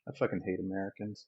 I fucking hate Americans.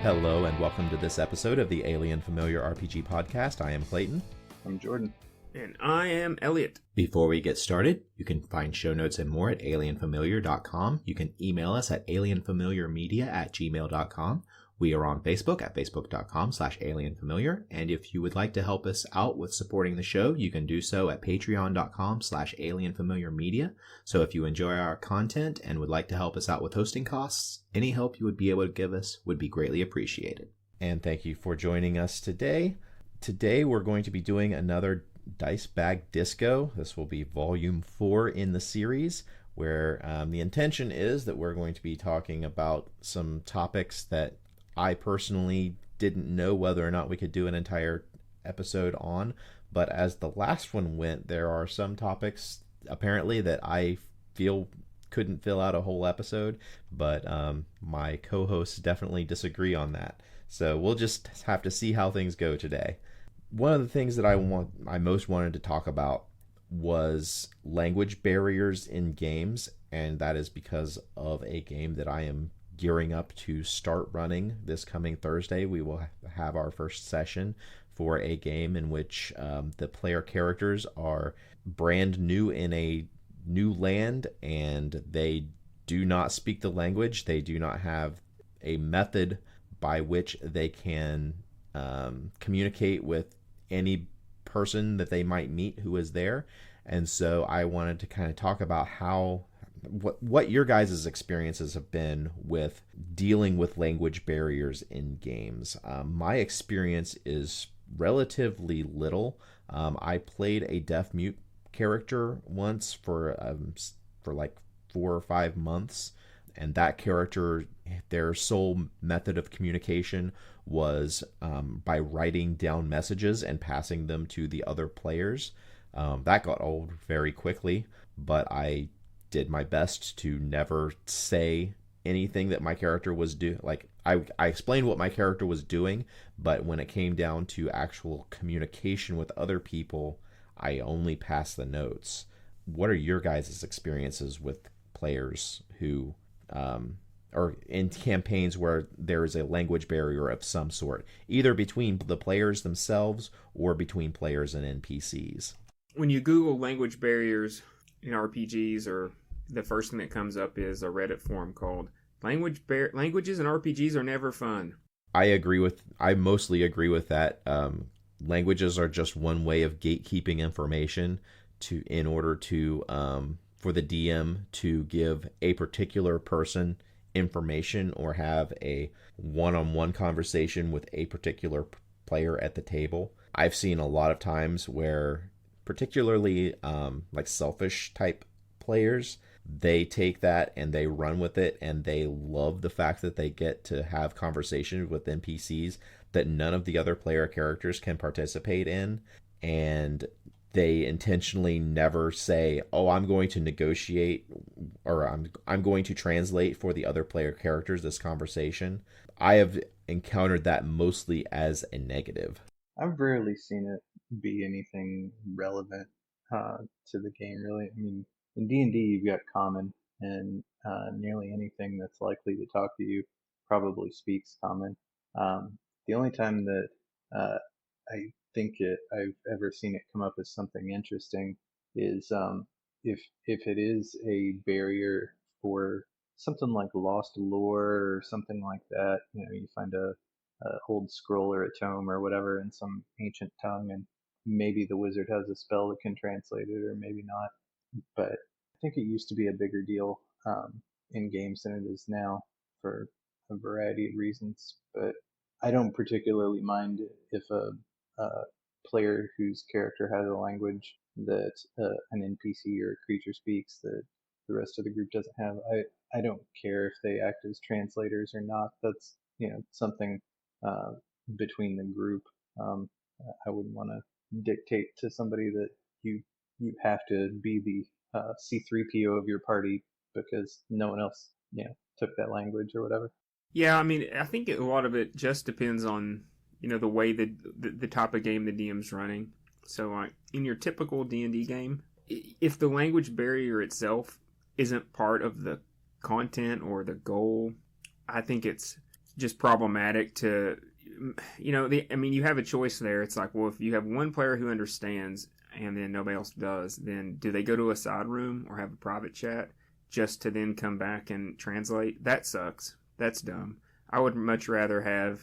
Hello and welcome to this episode of the Alien Familiar RPG podcast. I am Clayton. I'm Jordan. And I am Eliot. Before we get started, you can find show notes and more at alienfamiliar.com. You can email us at alienfamiliarmedia@gmail.com. We are on Facebook at facebook.com/alienfamiliar. And if you would like to help us out with supporting the show, you can do so at patreon.com/alienfamiliarmedia. So if you enjoy our content and would like to help us out with hosting costs, any help you would be able to give us would be greatly appreciated. And thank you for joining us today. Today we're going to be doing another Dicebag Disco. This will be volume 4 in the series, where the intention is that we're going to be talking about some topics that I personally didn't know whether or not we could do an entire episode on, but as the last one went, there are some topics apparently that I feel couldn't fill out a whole episode, but my co-hosts definitely disagree on that. So we'll just have to see how things go today. One of the things that I most wanted to talk about was language barriers in games, and that is because of a game that I am gearing up to start running this coming Thursday. We will have our first session for a game in which the player characters are brand new in a new land, and they do not speak the language. They do not have a method by which they can communicate with any person that they might meet who is there. And so I wanted to kind of talk about what your guys' experiences have been with dealing with language barriers in games. My experience is relatively little. I played a deaf mute character once for like 4 or 5 months, and that character, their sole method of communication was by writing down messages and passing them to the other players. That got old very quickly, but I did my best to never say anything that my character was doing. Like, I explained what my character was doing, but when it came down to actual communication with other people, I only passed the notes. What are your guys' experiences with players who or in campaigns where there is a language barrier of some sort, either between the players themselves or between players and NPCs? When you Google language barriers in RPGs, or the first thing that comes up is a Reddit forum called Languages and RPGs are never fun. I mostly agree with that. Languages are just one way of gatekeeping information in order to for the DM to give a particular person information or have a one-on-one conversation with a particular player at the table. I've seen a lot of times where, particularly like selfish type players, they take that and they run with it, and they love the fact that they get to have conversations with NPCs that none of the other player characters can participate in, and they intentionally never say, "Oh, I'm going to negotiate," or I'm going to translate for the other player characters this conversation. I have encountered that mostly as a negative. I've rarely seen it be anything relevant to the game, really. I mean, in D&D, you've got common, and nearly anything that's likely to talk to you probably speaks common. The only time that I think I've ever seen it come up as something interesting is if it is a barrier for something like lost lore or something like that. You know, you find a old scroll or a tome or whatever in some ancient tongue, and maybe the wizard has a spell that can translate it, or maybe not. But I think it used to be a bigger deal in games than it is now for a variety of reasons. But I don't particularly mind if a player whose character has a language that an NPC or a creature speaks that the rest of the group doesn't have. I don't care if they act as translators or not. That's, something between the group. I wouldn't want to dictate to somebody that you have to be the C3PO of your party because no one else took that language or whatever. Yeah, I mean, I think a lot of it just depends on, the way the type of game the DM's running. So, like in your typical D&D game, if the language barrier itself isn't part of the content or the goal, I think it's just problematic to, you have a choice there. It's like, well, if you have one player who understands and then nobody else does, then do they go to a side room or have a private chat just to then come back and translate? That sucks. That's dumb. I would much rather have,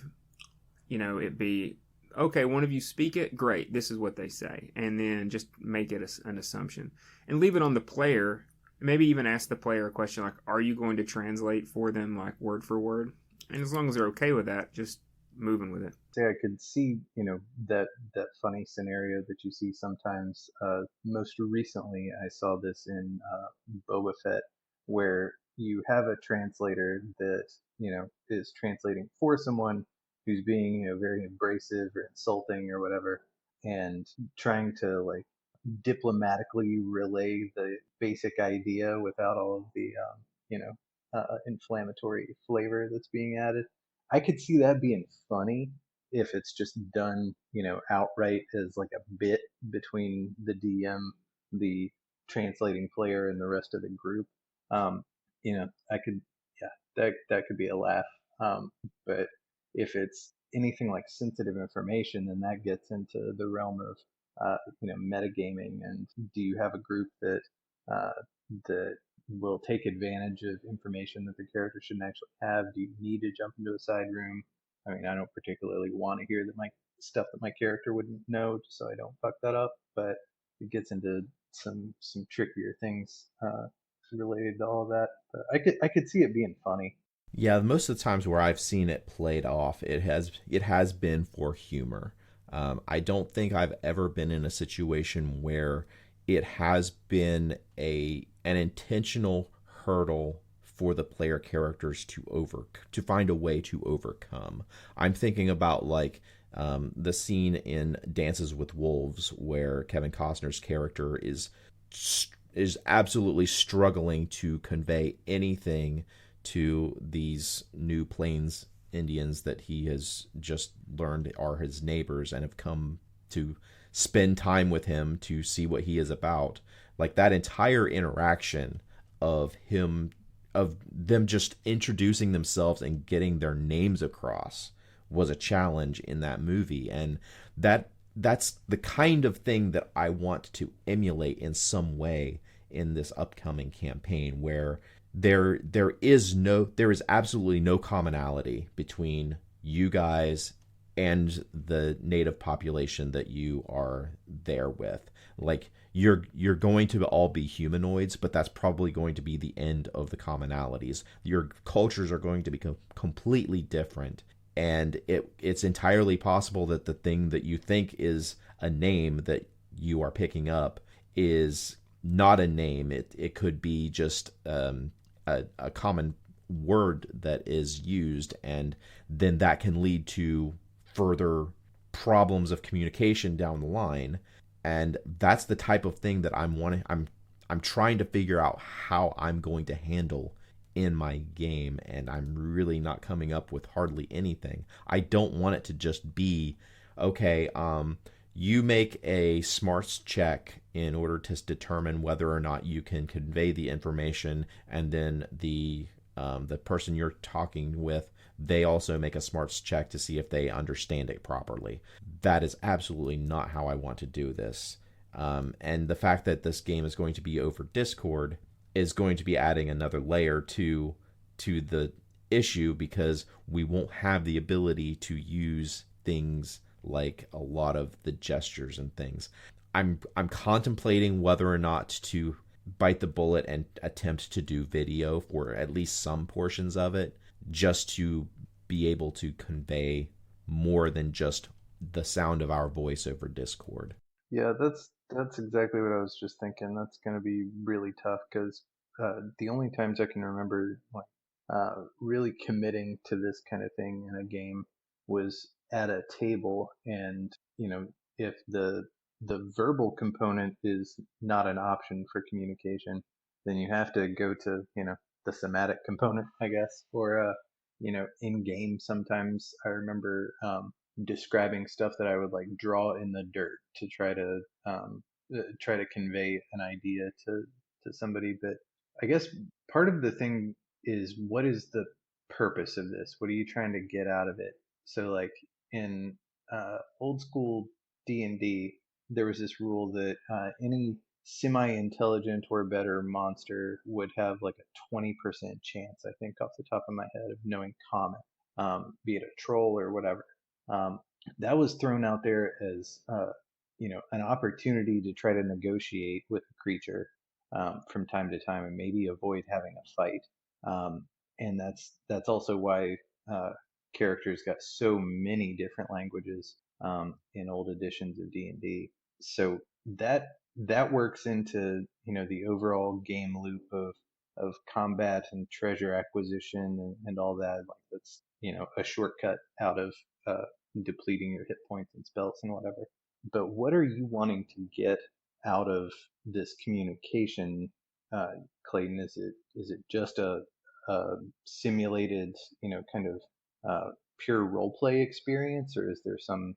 it be, okay, one of you speak it, great, this is what they say, and then just make it an assumption and leave it on the player. Maybe even ask the player a question like, are you going to translate for them, like word for word? And as long as they're okay with that, just moving with it. Yeah, I could see, that funny scenario that you see sometimes. Most recently, I saw this in Boba Fett, where you have a translator that, is translating for someone who's being, very abrasive or insulting or whatever, and trying to like diplomatically relay the basic idea without all of the, inflammatory flavor that's being added. I could see that being funny if it's just done, outright as like a bit between the DM, the translating player, and the rest of the group. I could, yeah, that could be a laugh. But if it's anything like sensitive information, then that gets into the realm of, metagaming. And do you have a group uh, that will take advantage of information that the character shouldn't actually have? Do you need to jump into a side room? I mean, I don't particularly want to hear that my stuff that my character wouldn't know, just so I don't fuck that up. But it gets into some trickier things related to all that. But I could see it being funny. Yeah, most of the times where I've seen it played off, it has been for humor. I don't think I've ever been in a situation where it has been an intentional hurdle for the player characters to find a way to overcome. I'm thinking about like the scene in Dances with Wolves where Kevin Costner's character is absolutely struggling to convey anything to these new Plains Indians that he has just learned are his neighbors and have come to spend time with him to see what he is about. Like that entire interaction of them just introducing themselves and getting their names across was a challenge in that movie. And that's the kind of thing that I want to emulate in some way in this upcoming campaign, where there is absolutely no commonality between you guys and the native population that you are there with. Like you're going to all be humanoids, but that's probably going to be the end of the commonalities. Your cultures are going to be completely different, and it's entirely possible that the thing that you think is a name that you are picking up is not a name. It could be just a common word that is used, and then that can lead to further problems of communication down the line. And that's the type of thing that I'm trying to figure out how I'm going to handle in my game, and I'm really not coming up with hardly anything. I don't want it to just be okay, you make a smarts check in order to determine whether or not you can convey the information, and then the person you're talking with, they also make a smarts check to see if they understand it properly. That is absolutely not how I want to do this. And the fact that this game is going to be over Discord is going to be adding another layer to the issue, because we won't have the ability to use things like a lot of the gestures and things. I'm contemplating whether or not to bite the bullet and attempt to do video for at least some portions of it, just to be able to convey more than just the sound of our voice over Discord. Yeah, that's exactly what I was just thinking. That's going to be really tough because the only times I can remember like really committing to this kind of thing in a game was at a table, and if the verbal component is not an option for communication, then you have to go to the somatic component, I guess, or in game sometimes I remember describing stuff that I would like draw in the dirt to try to convey an idea to somebody. But I guess part of the thing is, what is the purpose of this? What are you trying to get out of it? So like in old school D&D, there was this rule that any semi-intelligent or better monster would have like a 20% chance, I think off the top of my head, of knowing common, be it a troll or whatever. Um, that was thrown out there as an opportunity to try to negotiate with a creature from time to time and maybe avoid having a fight. And that's also why characters got so many different languages in old editions of D&D. So that works into the overall game loop of combat and treasure acquisition and all that. Like that's a shortcut out of depleting your hit points and spells and whatever. But what are you wanting to get out of this communication, Clayton? Is it just a simulated, kind of pure role play experience, or is there some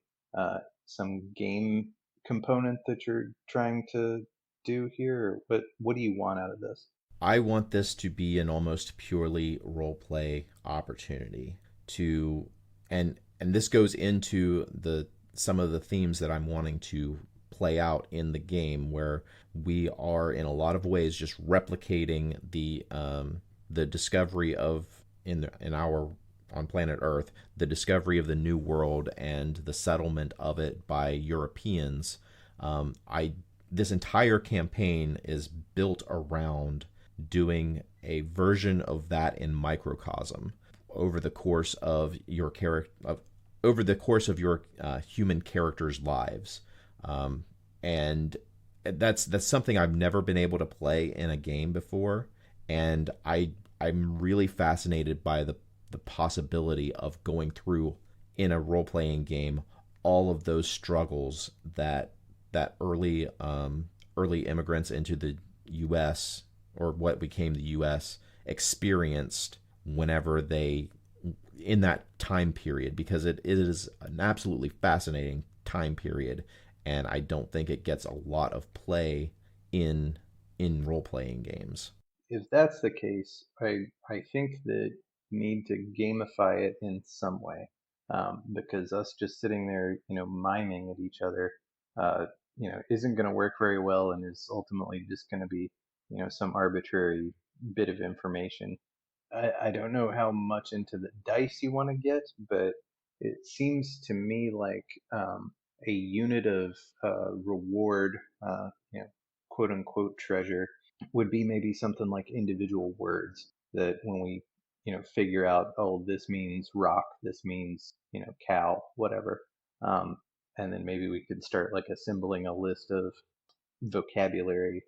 game component that you're trying to do here? Or what do you want out of this? I want this to be an almost purely role play opportunity to and this goes into the some of the themes that I'm wanting to play out in the game, where we are in a lot of ways just replicating the discovery of in our on planet Earth, the discovery of the New World and the settlement of it by Europeans. I This entire campaign is built around doing a version of that in microcosm over the course of your human characters' lives, and that's something I've never been able to play in a game before, and I'm really fascinated by the possibility of going through in a role playing game all of those struggles that early immigrants into the U.S. or what became the U.S. experienced whenever they in that time period, because it is an absolutely fascinating time period, and I don't think it gets a lot of play in role playing games. If that's the case, I think that you need to gamify it in some way, because us just sitting there, miming at each other, isn't going to work very well, and is ultimately just going to be, some arbitrary bit of information. I don't know how much into the dice you want to get, but it seems to me like a unit of reward, quote unquote treasure, would be maybe something like individual words that when we, figure out, oh, this means rock, this means, cow, whatever. Um, and then maybe we could start like assembling a list of vocabulary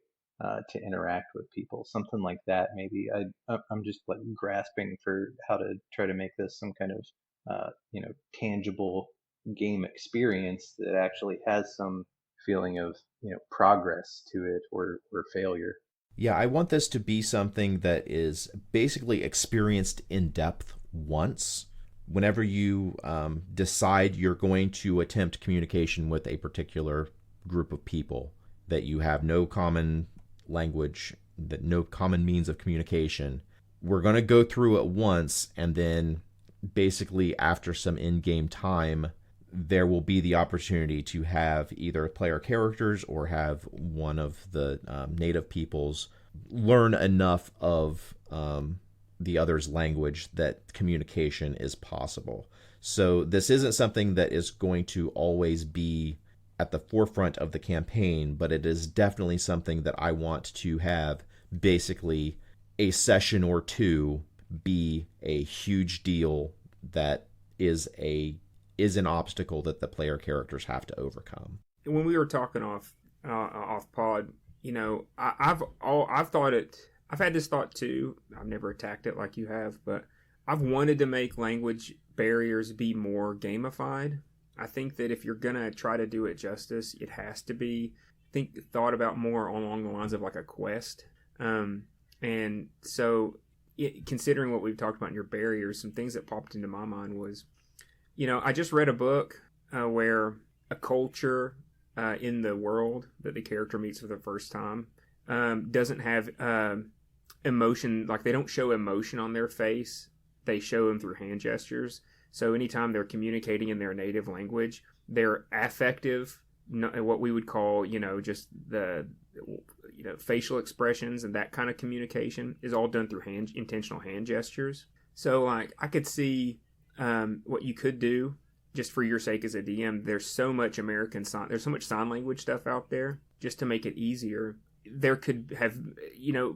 to interact with people, something like that. Maybe I'm just like grasping for how to try to make this some kind of tangible game experience that actually has some feeling of progress to it, or failure. Yeah, I want this to be something that is basically experienced in depth once. Whenever you decide you're going to attempt communication with a particular group of people, that you have no common language, that no common means of communication, we're going to go through it once, and then basically after some in-game time, there will be the opportunity to have either player characters or have one of the native peoples learn enough of the other's language that communication is possible. So this isn't something that is going to always be at the forefront of the campaign, but it is definitely something that I want to have basically a session or two be a huge deal that is an obstacle that the player characters have to overcome. When we were talking off pod, I've thought it. I've had this thought too. I've never attacked it like you have, but I've wanted to make language barriers be more gamified. I think that if you're gonna try to do it justice, it has to be thought about more along the lines of like a quest. And so, considering what we've talked about in your barriers, some things that popped into my mind was, I just read a book where a culture in the world that the character meets for the first time doesn't have emotion, like they don't show emotion on their face. They show them through hand gestures. So anytime they're communicating in their native language, their affective, what we would call, just the, facial expressions and that kind of communication is all done through intentional hand gestures. So like I could see what you could do just for your sake as a DM. There's so much there's so much sign language stuff out there just to make it easier. There could have,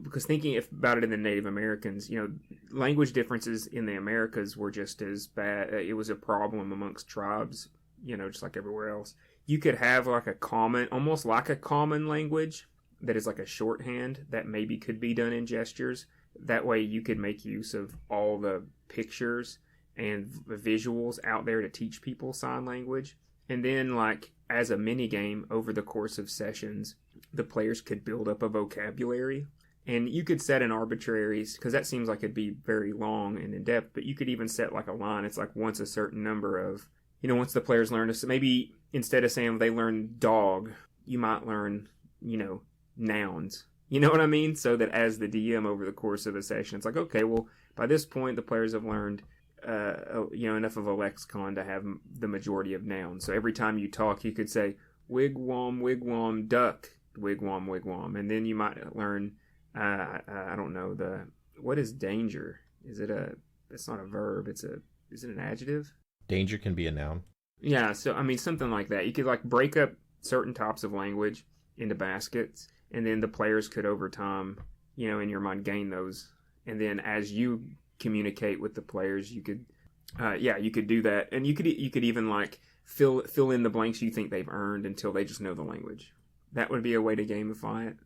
because thinking about it in the Native Americans, language differences in the Americas were just as bad. It was a problem amongst tribes, just like everywhere else. You could have like almost like a common language that is like a shorthand that maybe could be done in gestures. That way you could make use of all the pictures and the visuals out there to teach people sign language. And then like as a mini game over the course of sessions, the players could build up a vocabulary, and you could set an arbitrary, because that seems like it'd be very long and in depth, but you could even set like a line. It's like once a certain number of, once the players learn to, maybe instead of saying they learn dog, you might learn, nouns. You know what I mean? So that as the DM over the course of a session, it's like, okay, well, by this point, the players have learned, enough of a lexicon to have the majority of nouns. So every time you talk, you could say, wigwam, wigwam, duck, wigwam, wigwam. And then you might learn, I don't know, what is danger? It's not a verb, is it an adjective? Danger can be a noun. Yeah, so, something like that. You could, like, break up certain types of language into baskets, and then the players could, over time, in your mind, gain those. And then as you communicate with the players, you could do that. And you could even, like, fill in the blanks you think they've earned until they just know the language. That would be a way to gamify it.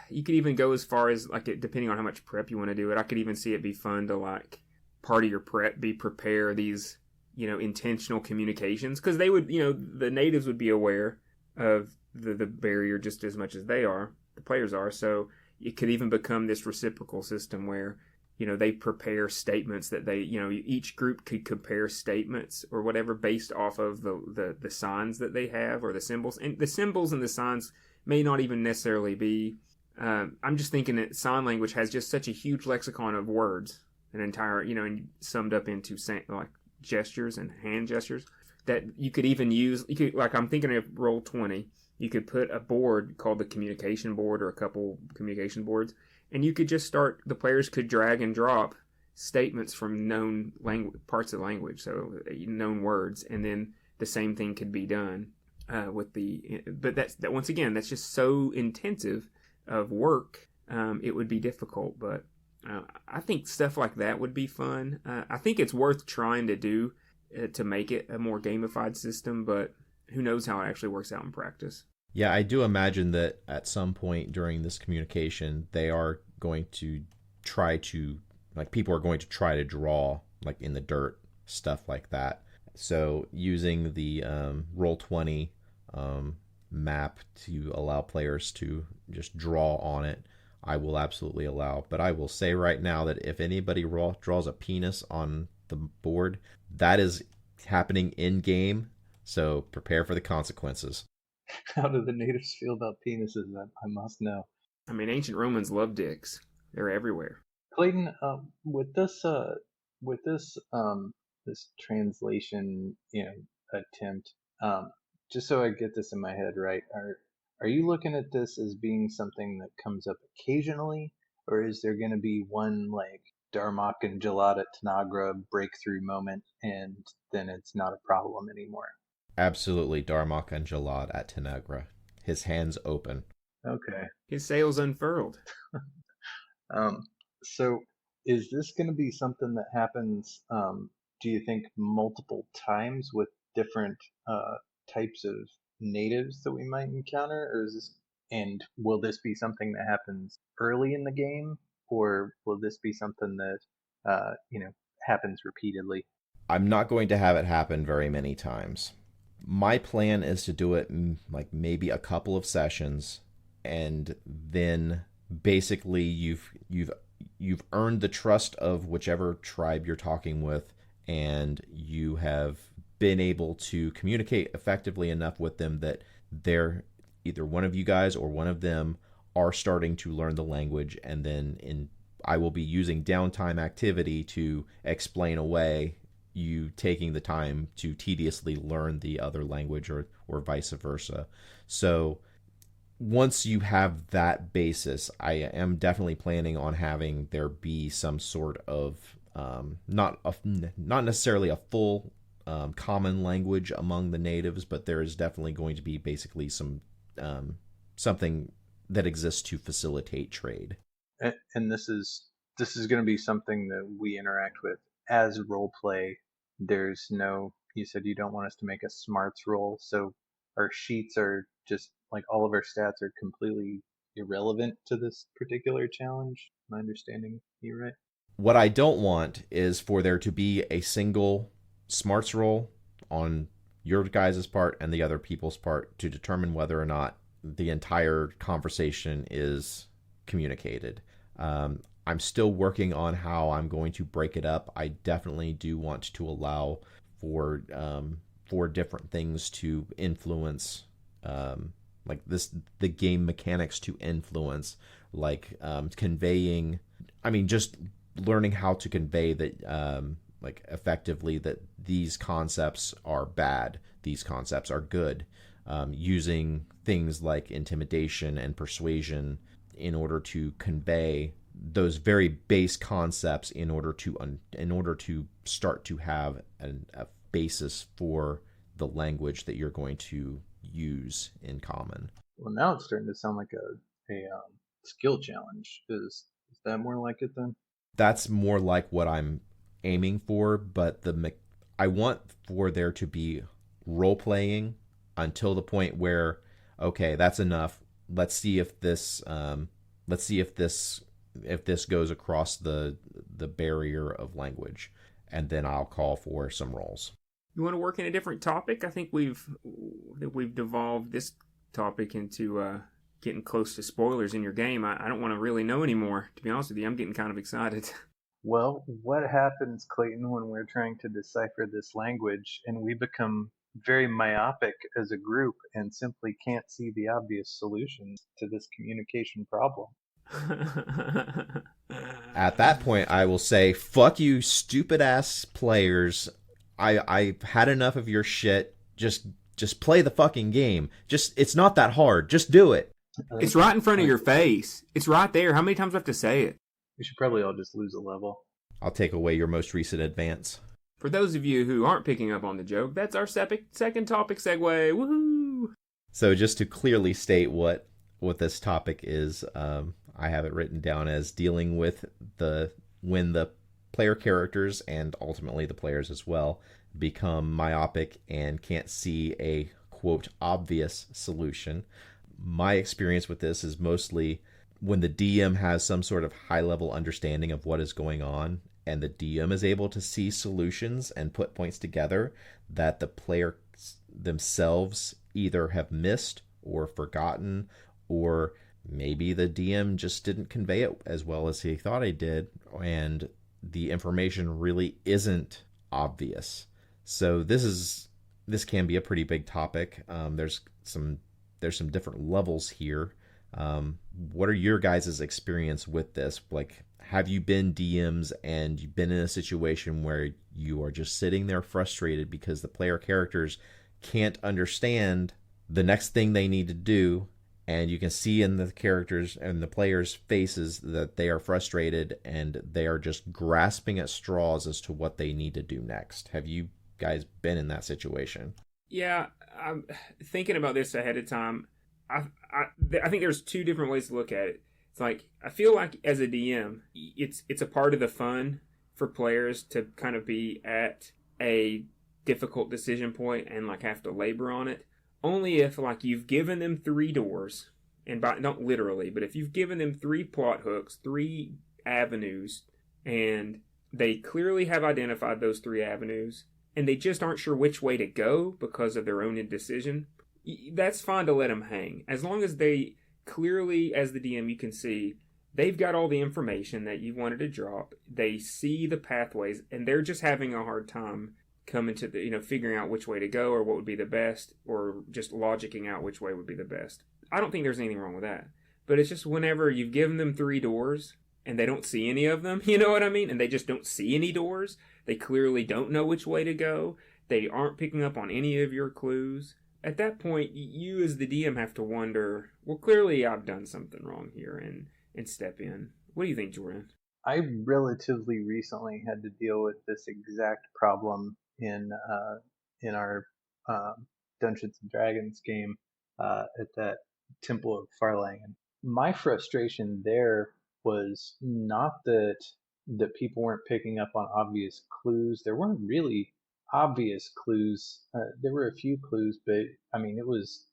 You could even go as far as, like, depending on how much prep you want to do it, I could even see it be fun to, like, part of your prep prepare these, intentional communications. Because they would, the natives would be aware of the barrier just as much as the players are. So it could even become this reciprocal system where, they prepare statements that they, each group could compare statements or whatever based off of the signs that they have or the symbols. And the symbols and the signs may not even necessarily be, I'm just thinking that sign language has just such a huge lexicon of words, an entire, and summed up into like gestures and hand gestures that you could even use. Like I'm thinking of Roll20, you could put a board called the communication board or a couple communication boards, and you could just the players could drag and drop statements from known parts of the language, so known words, and then the same thing could be done but that once again, that's just so intensive of work. It would be difficult, but I think stuff like that would be fun. I think it's worth trying to do to make it a more gamified system, but who knows how it actually works out in practice. Yeah, I do imagine that at some point during this communication, they are going to people are going to try to draw, like in the dirt, stuff like that. So using the Roll20 map to allow players to just draw on it, I will absolutely allow. But I will say right now that if anybody draws a penis on the board, that is happening in game. So prepare for the consequences. How do the natives feel about penises? I must know. Ancient Romans love dicks. They're everywhere. Clayton, with this translation, attempt, just so I get this in my head right, are you looking at this as being something that comes up occasionally, or is there going to be one like Darmok and Jalad at Tanagra breakthrough moment, and then it's not a problem anymore? Absolutely, Darmok and Jalad at Tanagra. His hands open. Okay. His sails unfurled. So is this going to be something that happens, do you think, multiple times with different types of natives that we might encounter, or will this be something that happens early in the game, or will this be something that happens repeatedly? I'm not going to have it happen very many times. My plan is to do it in like maybe a couple of sessions, and then basically you've earned the trust of whichever tribe you're talking with, and you have been able to communicate effectively enough with them that they're either one of you guys or one of them are starting to learn the language, and then I will be using downtime activity to explain away you taking the time to tediously learn the other language, or vice versa. So once you have that basis, I am definitely planning on having there be some sort of not necessarily a full common language among the natives, but there is definitely going to be basically some something that exists to facilitate trade. And this is going to be something that we interact with as role play. There's no, you said you don't want us to make a smarts roll, so our sheets are just like all of our stats are completely irrelevant to this particular challenge. Am I understanding you right? What I don't want is for there to be a single smarts roll on your guys' part and the other people's part to determine whether or not the entire conversation is communicated. I'm still working on how I'm going to break it up. I definitely do want to allow for different things to influence, like the game mechanics to influence, like conveying. I mean, just learning how to convey that, like effectively, that these concepts are bad, these concepts are good. Using things like intimidation and persuasion in order to convey those very base concepts in order to start to have a basis for the language that you're going to use in common. Well, now it's starting to sound like a skill challenge. Is that more like it then? That's more like what I'm aiming for, but I want for there to be role playing until the point where, okay, that's enough. Let's see if this goes across the barrier of language, and then I'll call for some rolls. You want to work in a different topic? I think we've devolved this topic into getting close to spoilers in your game. I don't want to really know anymore. To be honest with you, I'm getting kind of excited. Well, what happens, Clayton, when we're trying to decipher this language and we become very myopic as a group and simply can't see the obvious solutions to this communication problem? At that point, I will say, fuck you, stupid ass players. I've had enough of your shit. Just play the fucking game. It's not that hard. Just do it. It's right in front of your face. It's right there. How many times do I have to say it? We should probably all just lose a level. I'll take away your most recent advance. For those of you who aren't picking up on the joke, that's our second topic segue. Woohoo! So just to clearly state what this topic is, I have it written down as dealing with when the player characters and ultimately the players as well become myopic and can't see a quote obvious solution. My experience with this is mostly when the DM has some sort of high level understanding of what is going on and the DM is able to see solutions and put points together that the players themselves either have missed or forgotten, or maybe the DM just didn't convey it as well as he thought he did, and the information really isn't obvious. So this can be a pretty big topic. There's some different levels here. What are your guys' experience with this? Like, have you been DMs and you've been in a situation where you are just sitting there frustrated because the player characters can't understand the next thing they need to do, and you can see in the characters and the players' faces that they are frustrated and they are just grasping at straws as to what they need to do next? Have you guys been in that situation? Yeah, I'm thinking about this ahead of time. I think there's two different ways to look at it. It's like, I feel like as a DM, it's a part of the fun for players to kind of be at a difficult decision point and like have to labor on it. Only if like you've given them 3 doors, and not literally, but if you've given them 3 plot hooks, 3 avenues, and they clearly have identified those 3 avenues, and they just aren't sure which way to go because of their own indecision, that's fine to let them hang. As long as they clearly, as the DM, you can see they've got all the information that you wanted to drop. They see the pathways, and they're just having a hard time coming to the, figuring out which way to go or what would be the best, or just logicking out which way would be the best. I don't think there's anything wrong with that. But it's just whenever you've given them 3 doors and they don't see any of them, you know what I mean? And they just don't see any doors. They clearly don't know which way to go. They aren't picking up on any of your clues. At that point, you as the DM have to wonder, well, clearly I've done something wrong here, and step in. What do you think, Jordan? I relatively recently had to deal with this exact problem in our Dungeons and Dragons game at that Temple of Farlangen. My frustration there was not that people weren't picking up on obvious clues. There weren't really obvious clues. There were a few clues, but I mean, it was,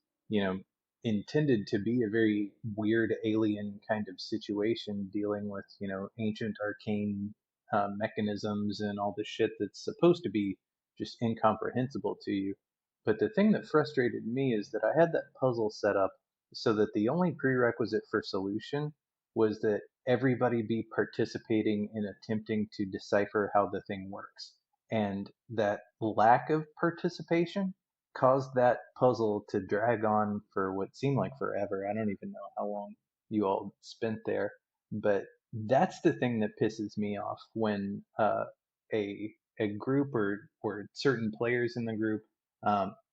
intended to be a very weird alien kind of situation dealing with, ancient arcane mechanisms and all the shit that's supposed to be just incomprehensible to you. But the thing that frustrated me is that I had that puzzle set up so that the only prerequisite for solution was that everybody be participating in attempting to decipher how the thing works. And that lack of participation caused that puzzle to drag on for what seemed like forever. I don't even know how long you all spent there, but that's the thing that pisses me off when a group or certain players in the group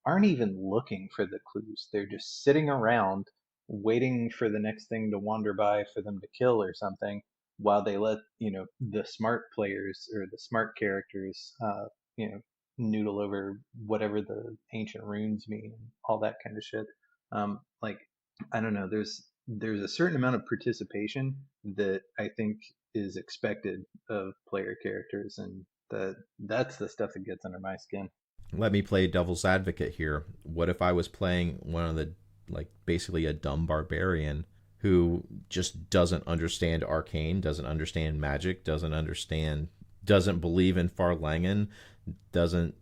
aren't even looking for the clues. They're just sitting around waiting for the next thing to wander by for them to kill or something, while they let the smart players or the smart characters noodle over whatever the ancient runes mean and all that kind of shit. Like, I don't know, there's a certain amount of participation that I think is expected of player characters, and that's the stuff that gets under my skin. Let me play devil's advocate here. What if I was playing one of the, like, basically a dumb barbarian who just doesn't understand arcane, doesn't understand magic, doesn't believe in Farlangen, doesn't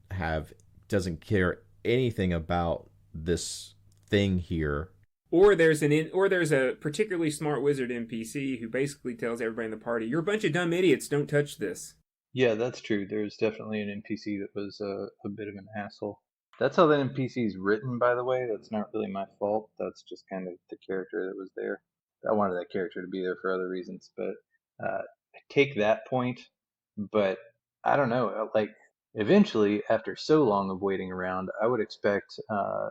care anything about this thing here. Or there's a particularly smart wizard NPC who basically tells everybody in the party, "You're a bunch of dumb idiots. Don't touch this." Yeah, that's true. There's definitely an NPC that was a bit of an asshole. That's how the NPC is written, by the way. That's not really my fault. That's just kind of the character that was there. I wanted that character to be there for other reasons, but I take that point. But I don't know. Like, eventually, after so long of waiting around, I would expect, a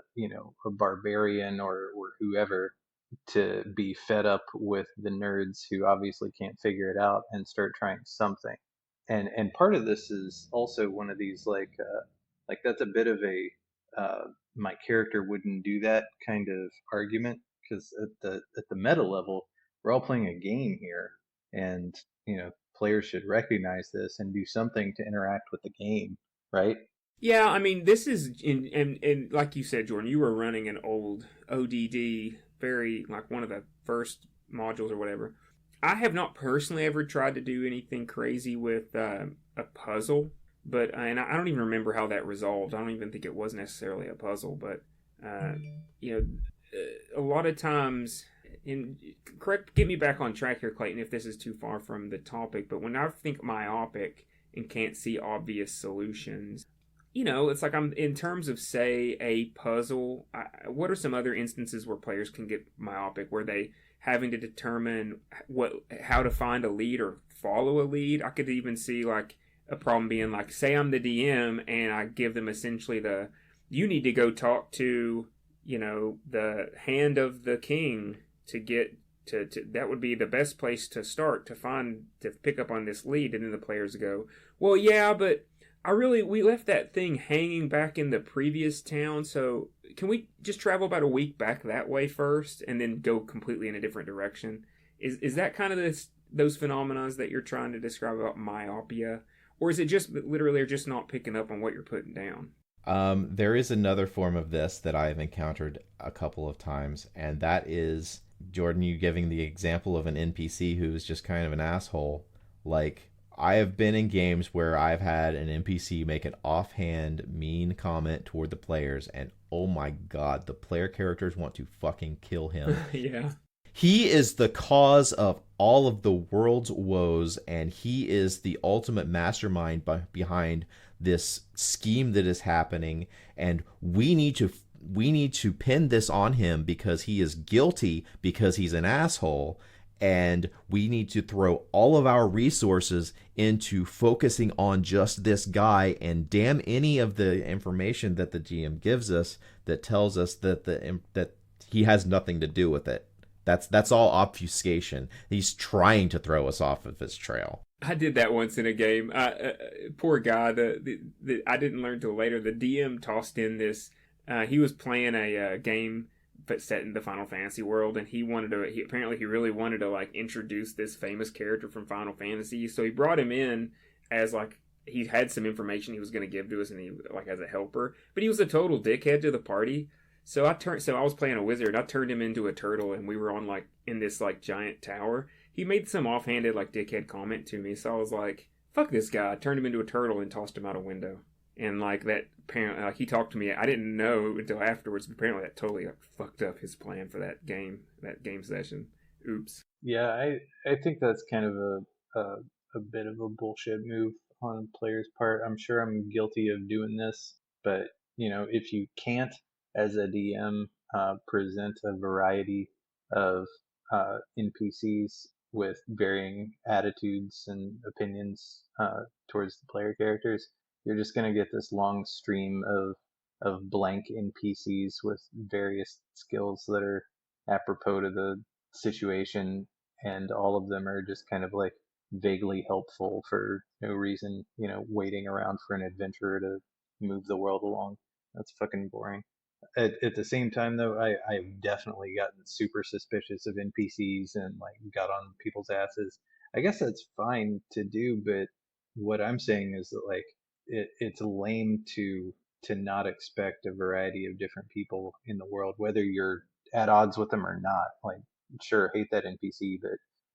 barbarian or whoever to be fed up with the nerds who obviously can't figure it out and start trying something. And part of this is also one of these like that's a bit of a my character wouldn't do that kind of argument, because at the meta level we're all playing a game here, and players should recognize this and do something to interact with the game, right? Yeah, I mean, this is and like you said, Jordan, you were running an old ODD, very like one of the first modules or whatever. I have not personally ever tried to do anything crazy with a puzzle, and I don't even remember how that resolved. I don't even think it was necessarily a puzzle, but a lot of times, get me back on track here, Clayton, if this is too far from the topic. But when I think myopic and can't see obvious solutions, it's like I'm in terms of, say, a puzzle. What are some other instances where players can get myopic, where they having to determine how to find a lead or follow a lead? I could even see like a problem being like, say I'm the DM and I give them essentially you need to go talk to the hand of the king to get to that would be the best place to start to pick up on this lead. And then the players go, well, yeah, but we left that thing hanging back in the previous town, so can we just travel about a week back that way first and then go completely in a different direction? Is that kind of those phenomena that you're trying to describe about myopia? Or is it just literally they're just not picking up on what you're putting down? There is another form of this that I've encountered a couple of times, and that is, Jordan, you giving the example of an NPC who's just kind of an asshole. Like, I have been in games where I've had an NPC make an offhand mean comment toward the players, and oh my god, the player characters want to fucking kill him. Yeah. He is the cause of all of the world's woes, and he is the ultimate mastermind behind this scheme that is happening, and we need to pin this on him because he is guilty, because he's an asshole, and we need to throw all of our resources into focusing on just this guy, and damn any of the information that the GM gives us that tells us that he has nothing to do with it. That's all obfuscation. He's trying to throw us off of his trail. I did that once in a game. Poor guy. I didn't learn till later. The DM tossed in this. He was playing a game but set in the Final Fantasy world, and he apparently really wanted to like introduce this famous character from Final Fantasy. So he brought him in as like he had some information he was going to give to us, and he like as a helper. But he was a total dickhead to the party. So I was playing a wizard. I turned him into a turtle, and we were on like in this like giant tower. He made some offhanded like dickhead comment to me, so I was like, "Fuck this guy!" I turned him into a turtle and tossed him out a window. And like that, apparently, he talked to me. I didn't know until afterwards. But apparently, that totally like, fucked up his plan for that game session. Oops. Yeah, I think that's kind of a bit of a bullshit move on a player's part. I'm sure I'm guilty of doing this, but if you can't, as a DM, present a variety of NPCs with varying attitudes and opinions towards the player characters, you're just going to get this long stream of blank NPCs with various skills that are apropos to the situation, and all of them are just kind of like vaguely helpful for no reason, waiting around for an adventurer to move the world along. That's fucking boring. At the same time, though, I've definitely gotten super suspicious of NPCs and like got on people's asses. I guess that's fine to do, but what I'm saying is that like it's lame to not expect a variety of different people in the world, whether you're at odds with them or not. Like, sure, hate that NPC, but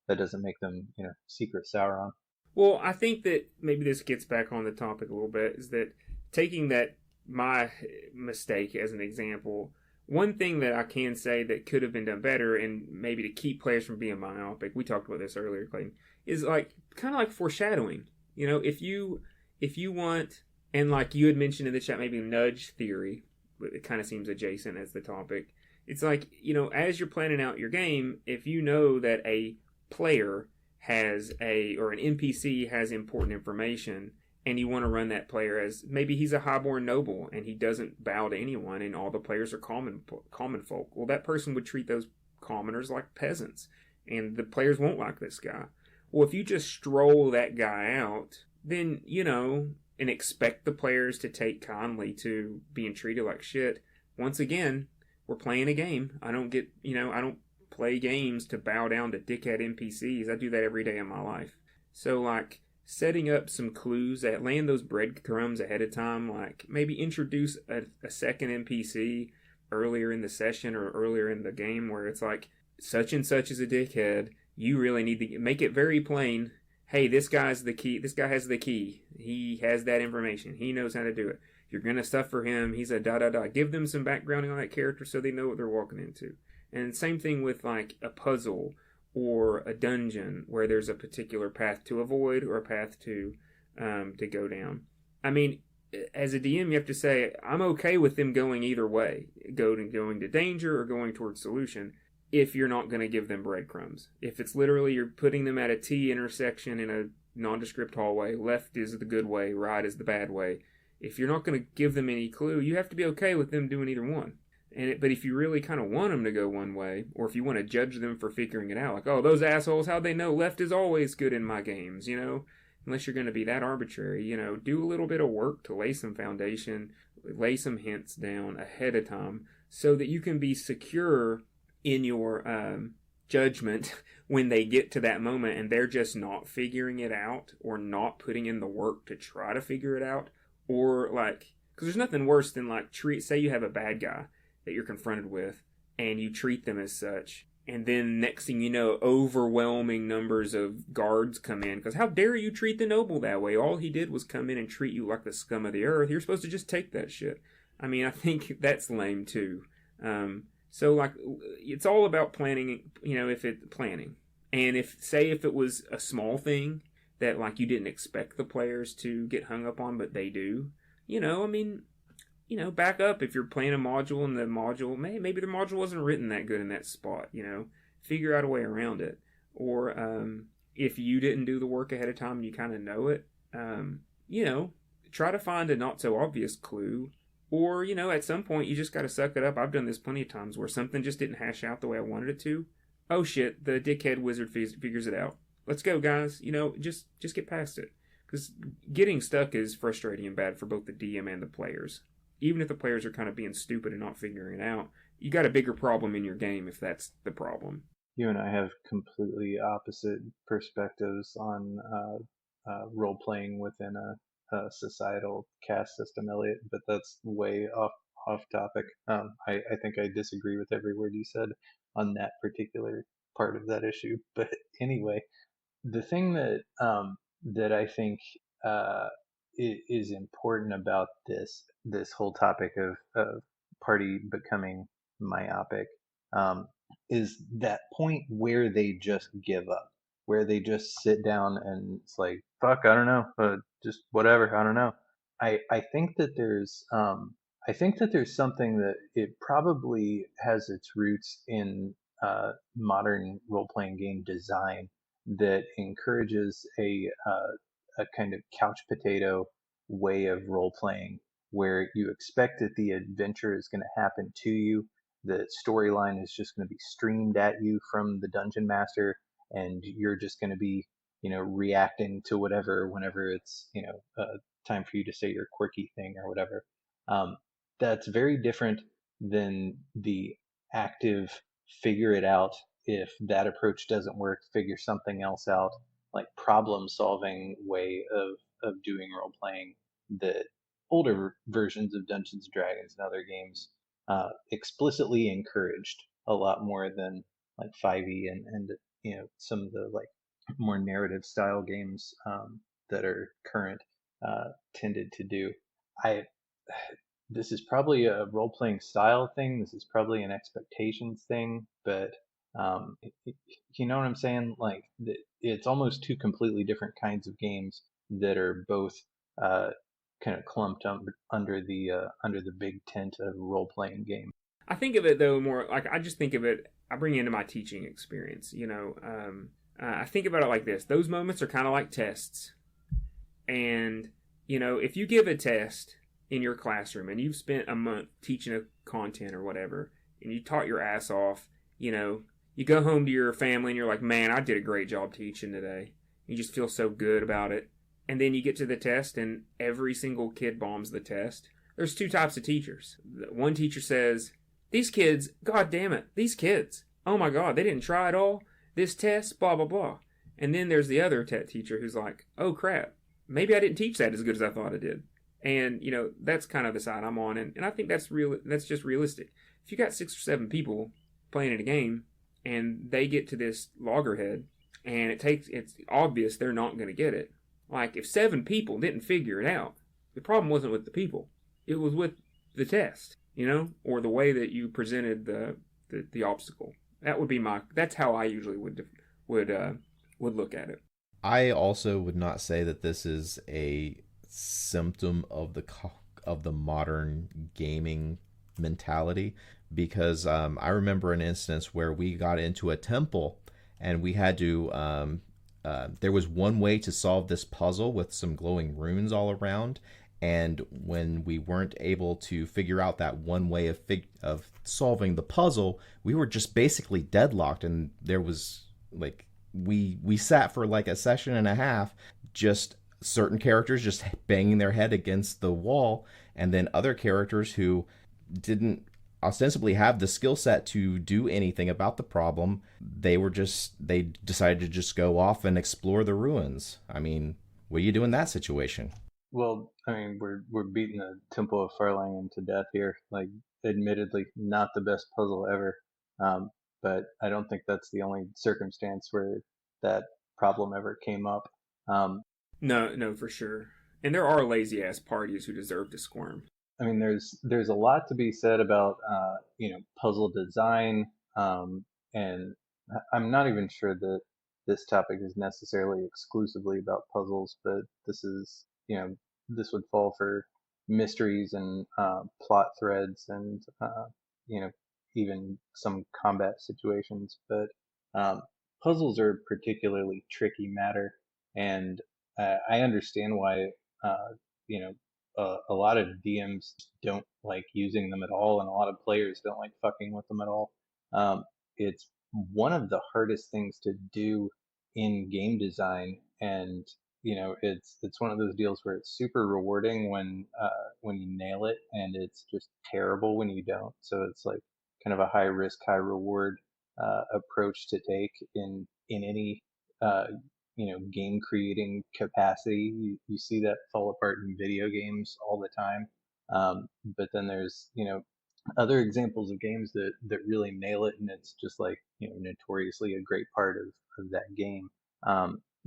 that doesn't make them, secret Sauron. Well, I think that maybe this gets back on the topic a little bit. Is that taking that my mistake as an example? One thing that I can say that could have been done better, and maybe to keep players from being myopic, we talked about this earlier, Clayton, is like kind of like foreshadowing. If you want, and like you had mentioned in the chat, maybe nudge theory, but it kind of seems adjacent as the topic. It's like, as you're planning out your game, if you know that a player or an NPC has important information, and you want to run that player as maybe he's a highborn noble and he doesn't bow to anyone, and all the players are common folk. Well, that person would treat those commoners like peasants, and the players won't like this guy. Well, if you just stroll that guy out, then, and expect the players to take kindly to being treated like shit. Once again, we're playing a game. I don't play games to bow down to dickhead NPCs. I do that every day of my life. So, like, setting up some clues that land those breadcrumbs ahead of time, like maybe introduce a second NPC earlier in the session or earlier in the game where it's like, such and such is a dickhead. You really need to make it very plain. Hey, this guy's the key. This guy has the key. He has that information. He knows how to do it. You're going to suffer him. He's a da-da-da. Give them some backgrounding on that character so they know what they're walking into. And same thing with like a puzzle or a dungeon where there's a particular path to avoid or a path to go down. I mean, as a DM, you have to say, I'm okay with them going either way, going to danger or going towards solution, if you're not going to give them breadcrumbs. If it's literally you're putting them at a T intersection in a nondescript hallway, left is the good way, right is the bad way. If you're not going to give them any clue, you have to be okay with them doing either one. But if you really kind of want them to go one way, or if you want to judge them for figuring it out, like, oh, those assholes, how'd they know left is always good in my games, Unless you're going to be that arbitrary, do a little bit of work to lay some foundation, lay some hints down ahead of time so that you can be secure in your judgment when they get to that moment and they're just not figuring it out or not putting in the work to try to figure it out. Or like, because there's nothing worse than like say you have a bad guy that you're confronted with and you treat them as such, and then next thing you know, overwhelming numbers of guards come in, because how dare you treat the noble that way? All he did was come in and treat you like the scum of the earth. You're supposed to just take that shit. I mean, I think that's lame too. So like, it's all about planning, planning. And if it was a small thing that like you didn't expect the players to get hung up on, but they do, I mean, back up if you're playing a module and the module, maybe the module wasn't written that good in that spot, figure out a way around it. Or if you didn't do the work ahead of time and you kind of know it, you know, try to find a not so obvious clue. Or, at some point you just got to suck it up. I've done this plenty of times where something just didn't hash out the way I wanted it to. Oh shit, the dickhead wizard figures it out. Let's go, guys. Just get past it. Because getting stuck is frustrating and bad for both the DM and the players. Even if the players are kind of being stupid and not figuring it out, you got a bigger problem in your game if that's the problem. You and I have completely opposite perspectives on role playing within a societal caste system, Eliot. But that's way off topic. I think I disagree with every word you said on that particular part of that issue. But anyway, the thing that I think uh, is important about this whole topic of party becoming myopic um, is that point where they just give up, where they just sit down and it's like, fuck, I don't know, just whatever, I don't know. I think that there's something that it probably has its roots in modern role playing game design that encourages a kind of couch potato way of role playing where you expect that the adventure is going to happen to you. The storyline is just going to be streamed at you from the dungeon master, and you're just going to be, reacting to whatever whenever it's, time for you to say your quirky thing or whatever. Um, that's very different than the active figure it out. If that approach doesn't work, figure something else out, like problem solving way of doing role playing that older versions of Dungeons and Dragons and other games explicitly encouraged a lot more than like 5e and some of the like more narrative style games that are current tended to do. I This is probably a role playing style thing. This is probably an expectations thing, but you know what I'm saying? Like it's almost two completely different kinds of games that are both uh, kind of clumped under the big tent of role playing game. I think of it though more like I just think of it. I bring it into my teaching experience. I think about it like this: those moments are kind of like tests, and if you give a test in your classroom and you've spent a month teaching a content or whatever, and you taught your ass off, you go home to your family and you're like, man, I did a great job teaching today. You just feel so good about it. And then you get to the test and every single kid bombs the test. There's two types of teachers. One teacher says, these kids, god damn it, these kids, oh my god, they didn't try at all. This test, blah, blah, blah. And then there's the other teacher who's like, oh crap, maybe I didn't teach that as good as I thought I did. And, that's kind of the side I'm on. And I think that's just realistic. If you got 6 or 7 people playing in a game and they get to this loggerhead and it's obvious they're not going to get it. Like if 7 people didn't figure it out, the problem wasn't with the people. It was with the test, or the way that you presented the obstacle. That's how I usually would look at it. I also would not say that this is a symptom of the modern gaming mentality, because I remember an instance where we got into a temple and we had to there was one way to solve this puzzle with some glowing runes all around, and when we weren't able to figure out that one way of solving the puzzle, we were just basically deadlocked, and there was like we sat for like a session and a half, just certain characters just banging their head against the wall, and then other characters who didn't ostensibly have the skill set to do anything about the problem. They decided to just go off and explore the ruins. I mean, what do you do in that situation? Well, I mean, we're beating the Temple of Farlangan to death here. Like, admittedly, not the best puzzle ever. But I don't think that's the only circumstance where that problem ever came up. Um, No, for sure. And there are lazy ass parties who deserve to squirm. I mean, there's a lot to be said about puzzle design, and I'm not even sure that this topic is necessarily exclusively about puzzles, but this is, this would fall for mysteries and plot threads and, even some combat situations. But puzzles are a particularly tricky matter, and I understand why, you know, a lot of DMs don't like using them at all, and a lot of players don't like fucking with them at all. It's one of the hardest things to do in game design, and it's one of those deals where it's super rewarding when you nail it, and it's just terrible when you don't. So it's like kind of a high risk, high reward approach to take in any uh, game creating capacity. You see that fall apart in video games all the time. But then there's other examples of games that really nail it, and it's just like notoriously a great part of that game.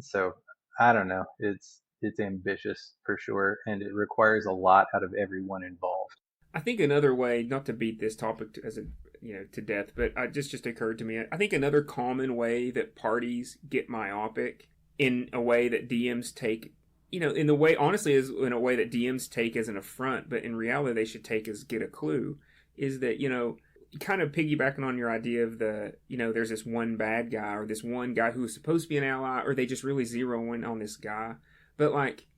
So I don't know. It's ambitious for sure, and it requires a lot out of everyone involved. I think another way, not to beat this topic to death, but it just occurred to me. I think another common way that parties get myopic in a way that DMs take, in the way honestly is in a way that DMs take as an affront, but in reality they should take as get a clue. Is that kind of piggybacking on your idea of there's this one bad guy or this one guy who's supposed to be an ally, or they just really zero in on this guy, but like.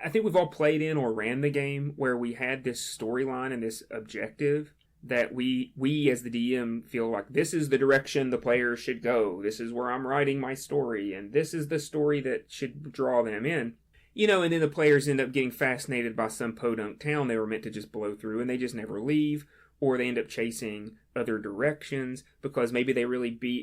I think we've all played in or ran the game where we had this storyline and this objective that we as the DM feel like this is the direction the players should go. This is where I'm writing my story, and this is the story that should draw them in. And then the players end up getting fascinated by some podunk town they were meant to just blow through, and they just never leave, or they end up chasing other directions because maybe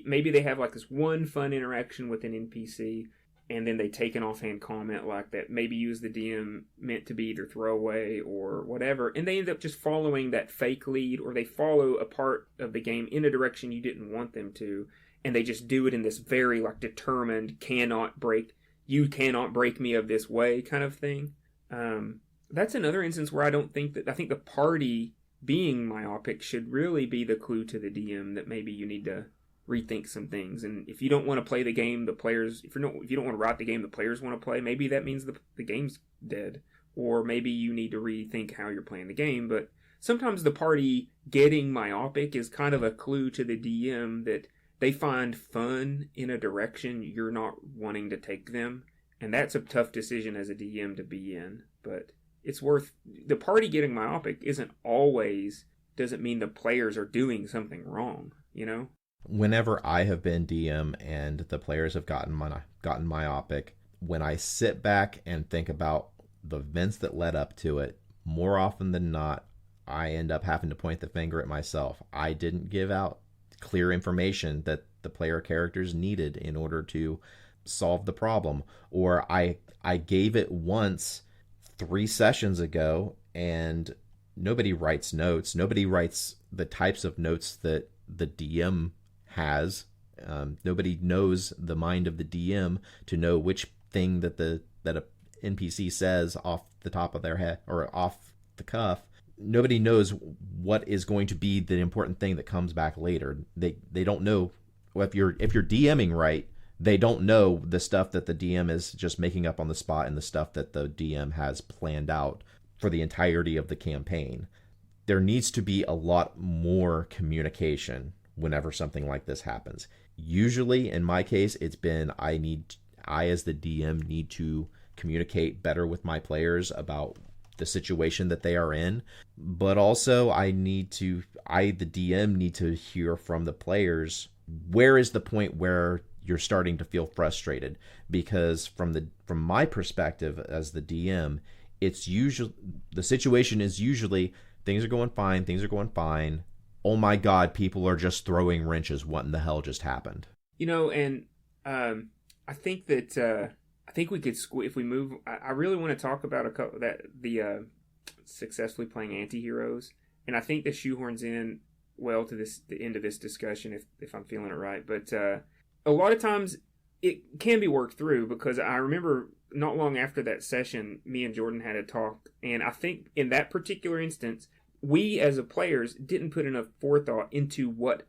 maybe they have like this one fun interaction with an NPC, and then they take an offhand comment like that maybe you as the DM meant to be either throwaway or whatever, and they end up just following that fake lead, or they follow a part of the game in a direction you didn't want them to, and they just do it in this very like determined, you cannot break me of this way kind of thing. That's another instance where I think the party being myopic should really be the clue to the DM that maybe you need to rethink some things. And if you don't want to play the game the players if you don't want to write the game the players want to play, maybe that means the game's dead, or maybe you need to rethink how you're playing the game. But sometimes the party getting myopic is kind of a clue to the DM that they find fun in a direction you're not wanting to take them, and that's a tough decision as a DM to be in. But the party getting myopic doesn't mean the players are doing something wrong. Whenever I have been DM and the players have gotten myopic, when I sit back and think about the events that led up to it, more often than not, I end up having to point the finger at myself. I didn't give out clear information that the player characters needed in order to solve the problem, or I gave it once 3 sessions ago, and nobody writes notes. Nobody writes the types of notes that the DM has. Nobody knows the mind of the DM to know which thing that a NPC says off the top of their head or off the cuff. Nobody knows what is going to be the important thing that comes back later. They don't know. If you're DMing right, they don't know the stuff that the DM is just making up on the spot and the stuff that the DM has planned out for the entirety of the campaign. There needs to be a lot more communication whenever something like this happens. Usually, in my case, it's been I as the DM need to communicate better with my players about the situation that they are in, but also the DM need to hear from the players where is the point where you're starting to feel frustrated, because from my perspective as the DM, the situation is usually things are going fine. Oh my God, people are just throwing wrenches. What in the hell just happened? And I think that I think we could if we move. I really want to talk about the successfully playing anti-heroes, and I think that shoehorns in well to the end of this discussion if I'm feeling it right. But a lot of times it can be worked through, because I remember not long after that session, me and Jordan had a talk, and I think in that particular instance, we as players didn't put enough forethought into what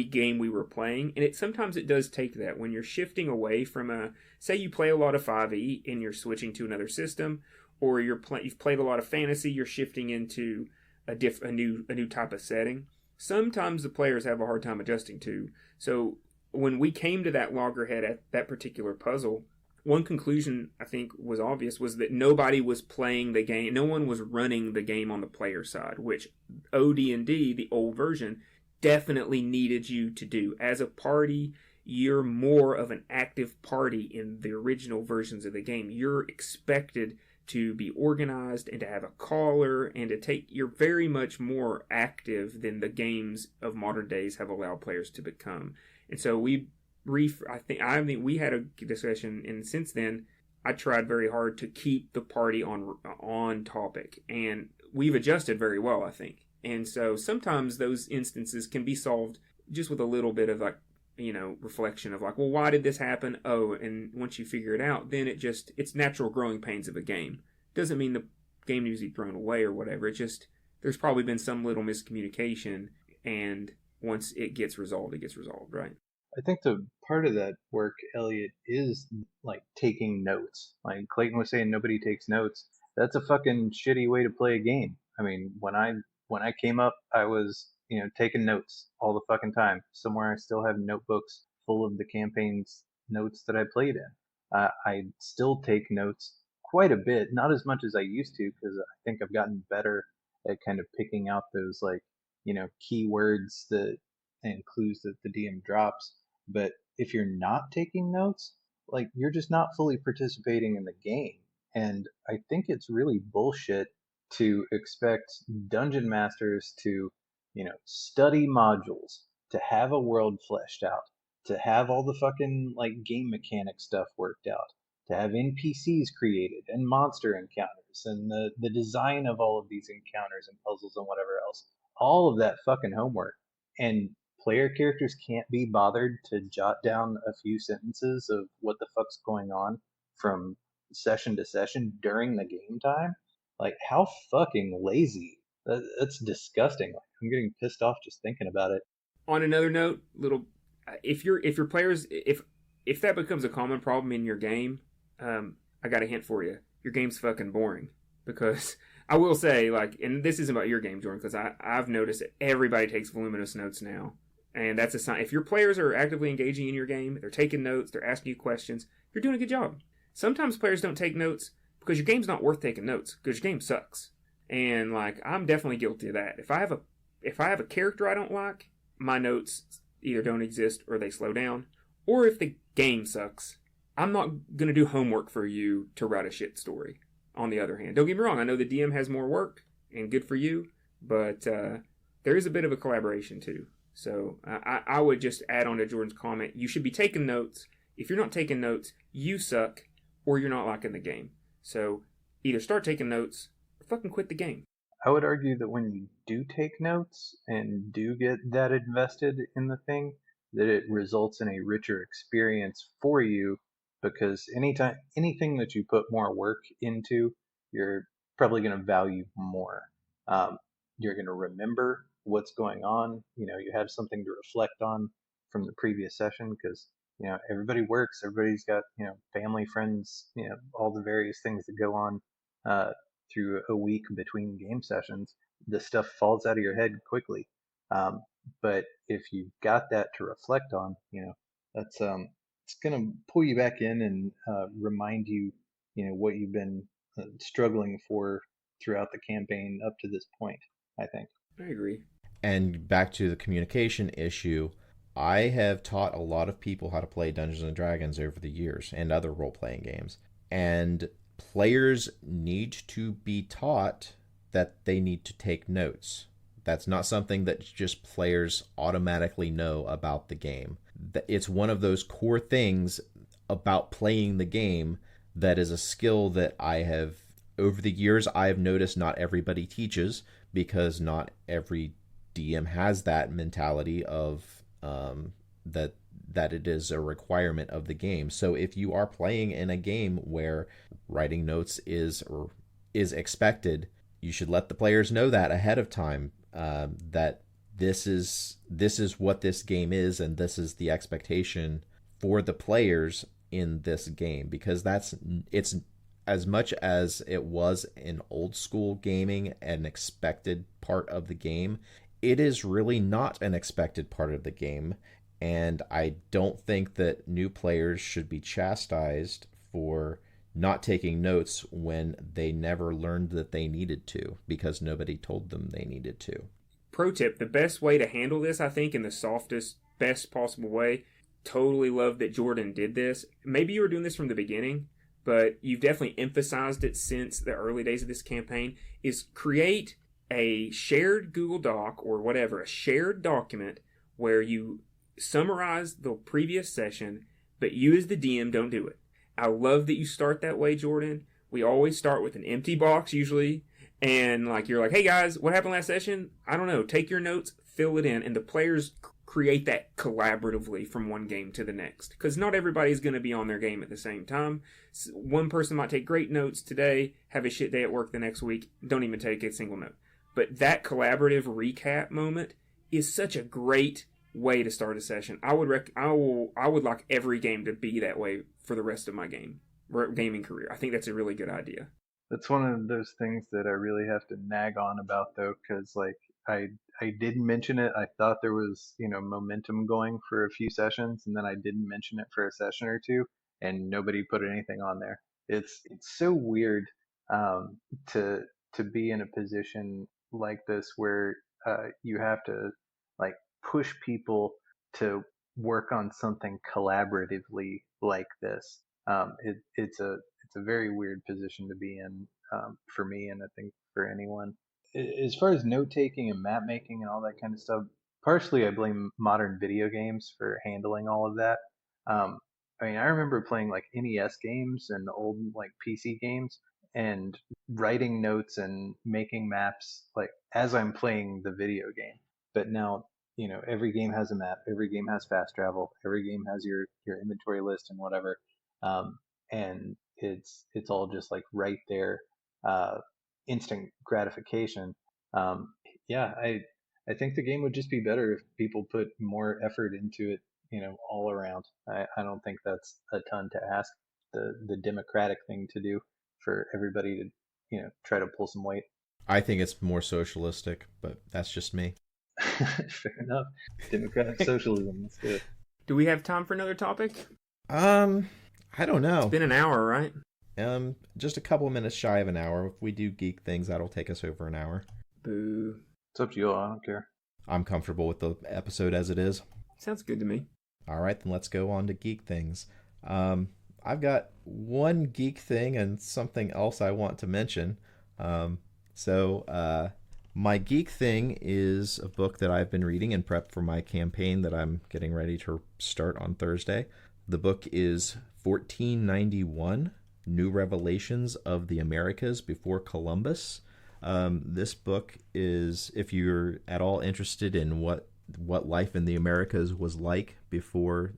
game we were playing. And sometimes it does take that when you're shifting away from say you play a lot of 5e and you're switching to another system, or you've played a lot of fantasy, you're shifting into a new type of setting. Sometimes the players have a hard time adjusting to. So when we came to that loggerhead at that particular puzzle, one conclusion I think was obvious was that nobody was playing the game. No one was running the game on the player side, which OD&D, the old version, definitely needed you to do. As a party, you're more of an active party in the original versions of the game. You're expected to be organized and to have a caller and you're very much more active than the games of modern days have allowed players to become. And so I think we had a discussion, and since then I tried very hard to keep the party on topic, and we've adjusted very well, I think. And so sometimes those instances can be solved just with a little bit of reflection of well, why did this happen? Oh, and once you figure it out, then it's natural growing pains of a game. Doesn't mean the game needs to be thrown away or whatever. It's just there's probably been some little miscommunication, and once it gets resolved, right? I think the part of that work, Eliot, is taking notes. Like Clayton was saying, nobody takes notes. That's a fucking shitty way to play a game. I mean, when I came up, I was taking notes all the fucking time. Somewhere I still have notebooks full of the campaign's notes that I played in. I still take notes quite a bit, not as much as I used to, because I think I've gotten better at kind of picking out those keywords and clues that the DM drops. But if you're not taking notes, you're just not fully participating in the game. And I think it's really bullshit to expect dungeon masters to, study modules, to have a world fleshed out, to have all the fucking game mechanic stuff worked out, to have NPCs created and monster encounters and the design of all of these encounters and puzzles and whatever else. All of that fucking homework. And player characters can't be bothered to jot down a few sentences of what the fuck's going on from session to session during the game time. How fucking lazy. That's disgusting. I'm getting pissed off just thinking about it. On another note, if your players, if that becomes a common problem in your game, I got a hint for you. Your game's fucking boring. Because I will say, and this isn't about your game, Jordan, because I've noticed that everybody takes voluminous notes now. And that's a sign. If your players are actively engaging in your game, they're taking notes, they're asking you questions, you're doing a good job. Sometimes players don't take notes because your game's not worth taking notes, because your game sucks. And I'm definitely guilty of that. If I have a character I don't like, my notes either don't exist or they slow down. Or if the game sucks, I'm not gonna do homework for you to write a shit story. On the other hand, don't get me wrong, I know the DM has more work, and good for you, but there is a bit of a collaboration too. So I would just add on to Jordan's comment, you should be taking notes. If you're not taking notes, you suck, or you're not liking the game. So either start taking notes, or fucking quit the game. I would argue that when you do take notes and do get that invested in the thing, that it results in a richer experience for you, because anything that you put more work into, you're probably going to value more. You're going to remember what's going on. You have something to reflect on from the previous session, because everybody works, everybody's got family, friends, all the various things that go on through a week between game sessions. This stuff falls out of your head quickly. But if you've got that to reflect on, that's it's gonna pull you back in and remind you, what you've been struggling for throughout the campaign up to this point, I think. I agree. And back to the communication issue, I have taught a lot of people how to play Dungeons and Dragons over the years and other role-playing games. And players need to be taught that they need to take notes. That's not something that just players automatically know about the game. It's one of those core things about playing the game that is a skill that I have, over the years, I have noticed not everybody teaches, because not every DM has that mentality of that it is a requirement of the game. So if you are playing in a game where writing notes is expected, you should let the players know that ahead of time, that this is what this game is, and this is the expectation for the players in this game, because it's as much as it was in old school gaming an expected part of the game, it is really not an expected part of the game. And I don't think that new players should be chastised for not taking notes when they never learned that they needed to, because nobody told them they needed to. Pro tip, the best way to handle this, I think, in the softest, best possible way, totally love that Jordan did this. Maybe you were doing this from the beginning, but you've definitely emphasized it since the early days of this campaign, is create a shared Google Doc or whatever, a shared document where you summarize the previous session, but you as the DM don't do it. I love that you start that way, Jordan. We always start with an empty box usually, and like you're like, hey guys, what happened last session? I don't know. Take your notes, fill it in, and the players create that collaboratively from one game to the next, because not everybody's going to be on their game at the same time. One person might take great notes today, have a shit day at work the next week, don't even take a single note. But that collaborative recap moment is such a great way to start a session. I would like every game to be that way for the rest of my gaming career. I think that's a really good idea. That's one of those things that I really have to nag on about, though, because like I didn't mention it. I thought there was momentum going for a few sessions, and then I didn't mention it for a session or two, and nobody put anything on there. It's so weird to be in a position like this where you have to like push people to work on something collaboratively like this. It's a very weird position to be in, for me, and I think for anyone. As far as note taking and map making and all that kind of stuff, partially I blame modern video games for handling all of that. I mean, I remember playing like NES games and old like PC games and writing notes and making maps like as I'm playing the video game. But now, every game has a map, every game has fast travel, every game has your inventory list and whatever. And it's all just like right there, instant gratification. Yeah, I think the game would just be better if people put more effort into it, all around. I don't think that's a ton to ask. The democratic thing to do for everybody to, try to pull some weight. I think it's more socialistic, but that's just me. Fair enough. Democratic socialism. That's good. Do we have time for another topic? I don't know. It's been an hour, right? Just a couple of minutes shy of an hour. If we do geek things, that'll take us over an hour. Boo. It's up to you all. I don't care. I'm comfortable with the episode as it is. Sounds good to me. All right, then let's go on to geek things. I've got one geek thing and something else I want to mention. My geek thing is a book that I've been reading in prep for my campaign that I'm getting ready to start on Thursday. The book is 1491, New Revelations of the Americas Before Columbus. This book is, if you're at all interested in what life in the Americas was like before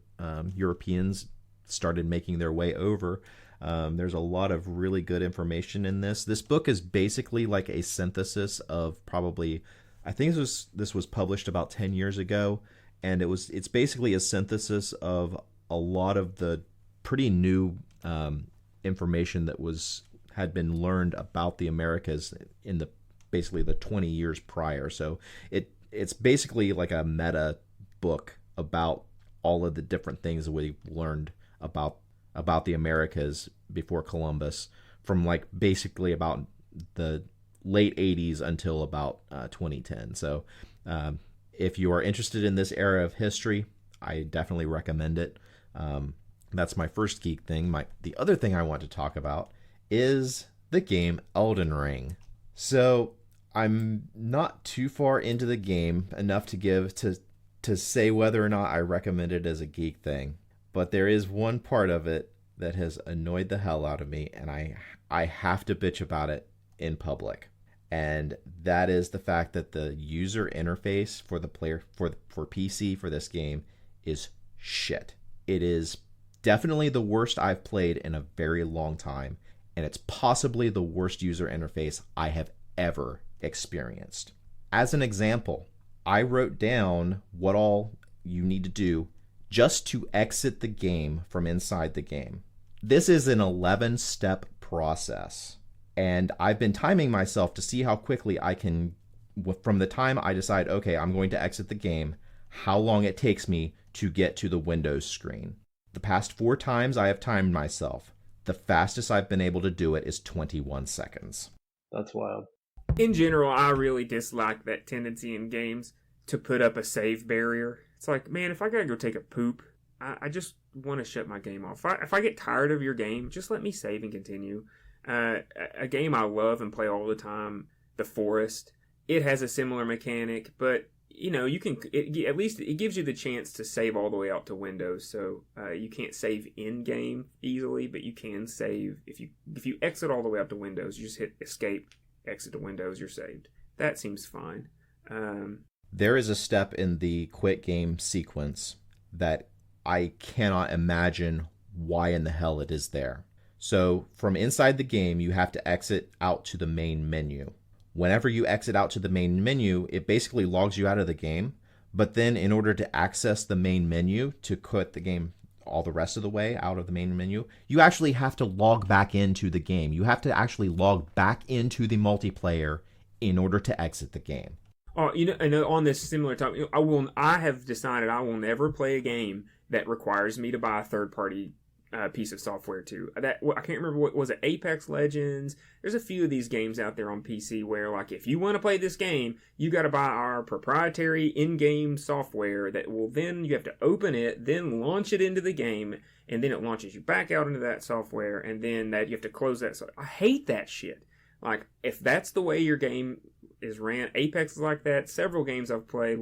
Europeans started making their way over, there's a lot of really good information in this. This book is basically like a synthesis of probably, I think this was published about 10 years ago, and it's basically a synthesis of a lot of the pretty new information that had been learned about the Americas in basically the 20 years prior. So it's basically like a meta book about all of the different things that we learned about the Americas before Columbus, from like basically about the late 80s until about 2010. So if you are interested in this era of history, I definitely recommend it. That's my first geek thing. The other thing I want to talk about is the game Elden Ring. So I'm not too far into the game enough to say whether or not I recommend it as a geek thing, but there is one part of it that has annoyed the hell out of me, and I have to bitch about it in public. And that is the fact that the user interface for the player for PC for this game is shit. It is definitely the worst I've played in a very long time, and it's possibly the worst user interface I have ever experienced. As an example, I wrote down what all you need to do just to exit the game from inside the game. This is an 11-step process, and I've been timing myself to see how quickly I can, from the time I decide, okay, I'm going to exit the game, how long it takes me to get to the Windows screen. The past 4 times I have timed myself. The fastest I've been able to do it is 21 seconds. That's wild. In general, I really dislike that tendency in games to put up a save barrier. It's like, man, if I gotta go take a poop, I just want to shut my game off. If I get tired of your game, just let me save and continue. A game I love and play all the time, The Forest, it has a similar mechanic, but you know, you can at least it gives you the chance to save all the way out to Windows. So you can't save in game easily, but you can save if you exit all the way out to Windows. You just hit escape, exit to Windows, you're saved. That seems fine. There is a step in the quit game sequence that I cannot imagine why in the hell it is there. So from inside the game, you have to exit out to the main menu. Whenever you exit out to the main menu, it basically logs you out of the game. But then in order to access the main menu, to quit the game all the rest of the way out of the main menu, you actually have to log back into the game. You have to actually log back into the multiplayer in order to exit the game. Oh, and on this similar topic, I have decided I will never play a game that requires me to buy a third-party piece of software too. I can't remember what was it. Apex Legends. There's a few of these games out there on PC where, like, if you want to play this game, you got to buy our proprietary in-game software that will then you have to open it, then launch it into the game, and then it launches you back out into that software, and then that you have to close that. So I hate that shit. Like, if that's the way your game is ran, Apex is like that. Several games I've played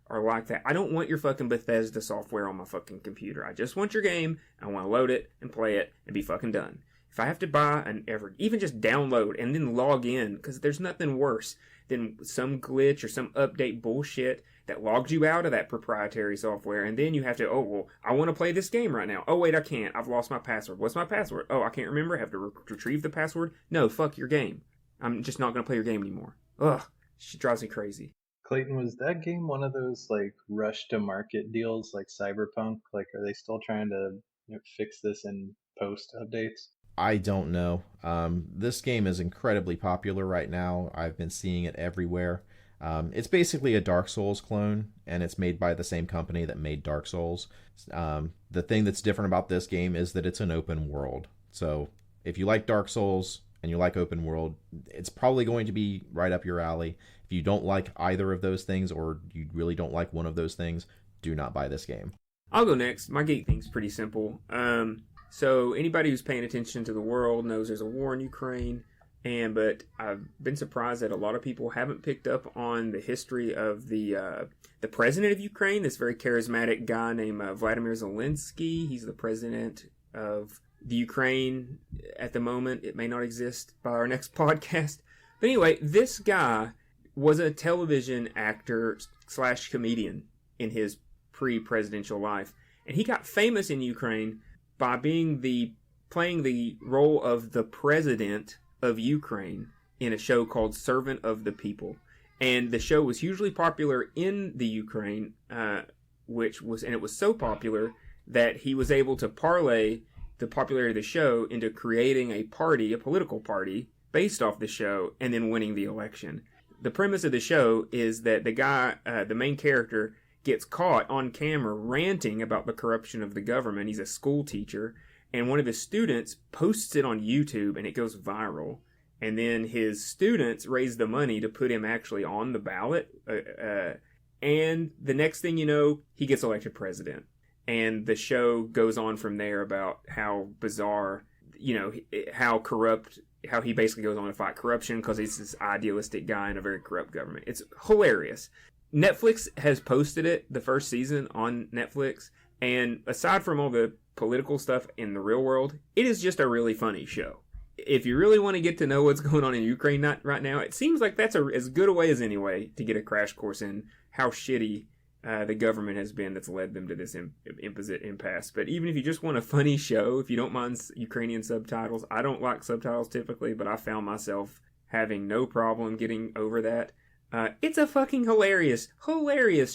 are like that. I don't want your fucking Bethesda software on my fucking computer. I just want your game. I want to load it and play it and be fucking done. If I have to buy even just download and then log in, because there's nothing worse than some glitch or some update bullshit that logs you out of that proprietary software, and then you have to, oh, well, I want to play this game right now. Oh, wait, I can't. I've lost my password. What's my password? Oh, I can't remember. I have to retrieve the password. No, fuck your game. I'm just not going to play your game anymore. Ugh, she drives me crazy. Clayton, was that game one of those like rush to market deals like Cyberpunk? Like, are they still trying to fix this in post updates? I don't know. This game is incredibly popular right now. I've been seeing it everywhere. It's basically a Dark Souls clone, and it's made by the same company that made Dark Souls. The thing that's different about this game is that it's an open world. So if you like Dark Souls and you like open world, it's probably going to be right up your alley. If you don't like either of those things, or you really don't like one of those things, do not buy this game. I'll go next. My geek thing's pretty simple. So anybody who's paying attention to the world knows there's a war in Ukraine, but I've been surprised that a lot of people haven't picked up on the history of the president of Ukraine, this very charismatic guy named Vladimir Zelensky. He's the president of the Ukraine at the moment. It may not exist by our next podcast. But anyway, this guy was a television actor / comedian in his pre-presidential life. And he got famous in Ukraine by playing the role of the president of Ukraine in a show called Servant of the People. And the show was hugely popular in the Ukraine, and it was so popular that he was able to parlay the popularity of the show into creating a political party based off the show, and then winning the election. The premise of the show is that the guy, the main character, gets caught on camera ranting about the corruption of the government. He's a school teacher, and one of his students posts it on YouTube, and it goes viral. And then his students raise the money to put him actually on the ballot. And the next thing you know, he gets elected president. And the show goes on from there about how bizarre, how corrupt, how he basically goes on to fight corruption because he's this idealistic guy in a very corrupt government. It's hilarious. Netflix has posted it, the first season, on Netflix. And aside from all the political stuff in the real world, it is just a really funny show. If you really want to get to know what's going on in Ukraine right now, it seems like that's as good a way as any way to get a crash course in how shitty the government has been that's led them to this impasse. But even if you just want a funny show, if you don't mind Ukrainian subtitles, I don't like subtitles typically, but I found myself having no problem getting over that. It's a fucking hilarious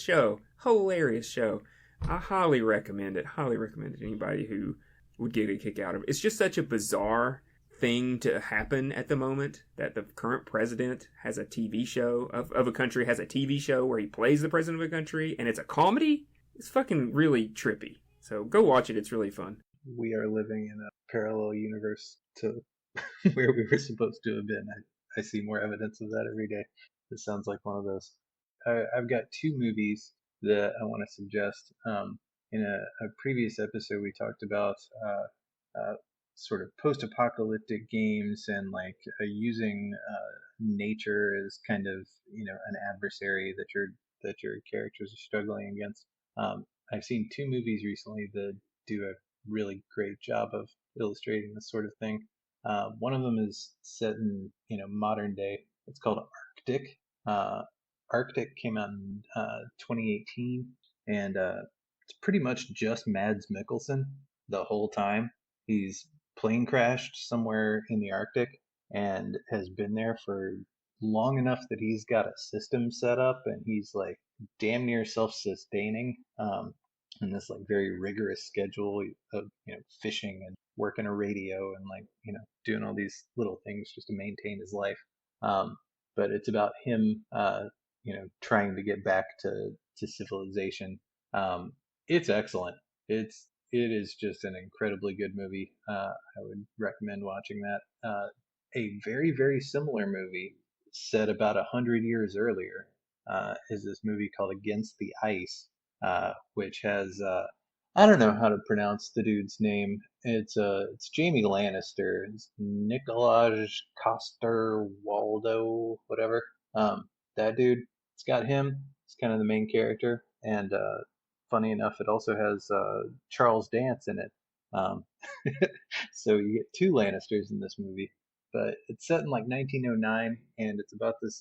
show. Hilarious show. I highly recommend it. Highly recommend it to anybody who would get a kick out of it. It's just such a bizarre thing to happen at the moment that the current president has a TV show of a country, has a TV show where he plays the president of a country, and it's a comedy. It's fucking really trippy. So go watch it. It's really fun. We are living in a parallel universe to where we were supposed to have been. I see more evidence of that every day. This sounds like one of those. I've got two movies that I want to suggest. In a previous episode, we talked about sort of post-apocalyptic games and like using nature as kind of an adversary that your characters are struggling against. I've seen two movies recently that do a really great job of illustrating this sort of thing. One of them is set in modern day. It's called Arctic. Arctic came out in 2018, and it's pretty much just Mads Mikkelsen the whole time. He's plane crashed somewhere in the Arctic and has been there for long enough that he's got a system set up, and he's like damn near self-sustaining in this like very rigorous schedule of fishing and working a radio and like doing all these little things just to maintain his life. But it's about him trying to get back to civilization. It's excellent. It is just an incredibly good movie. I would recommend watching that. A very, very similar movie set about 100 years earlier is this movie called Against the Ice, which has I don't know how to pronounce the dude's name. It's Jamie Lannister. It's Nikolaj Coster-Waldau, whatever. That dude. It's got him. It's kind of the main character, and funny enough, it also has Charles Dance in it. So you get two Lannisters in this movie, but it's set in like 1909, and it's about this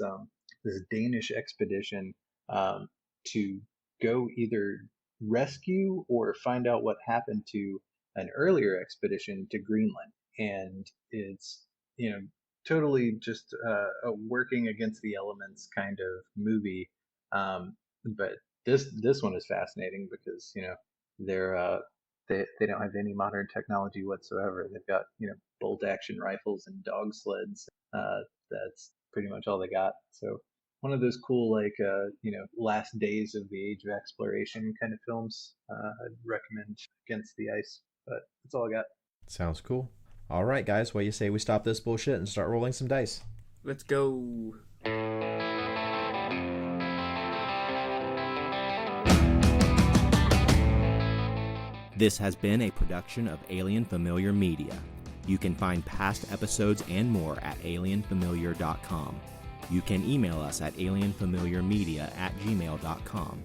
Danish expedition to go either rescue or find out what happened to an earlier expedition to Greenland, and it's totally just a working against the elements kind of movie. But this one is fascinating because they're they don't have any modern technology whatsoever. They've got bolt action rifles and dog sleds. That's pretty much all they got. So one of those cool like last days of the age of exploration kind of films. I'd recommend Against the Ice, but that's all I got. Sounds cool. All right, guys, what do you say we stop this bullshit and start rolling some dice? Let's go. This has been a production of Alien Familiar Media. You can find past episodes and more at alienfamiliar.com. You can email us at alienfamiliarmedia@gmail.com.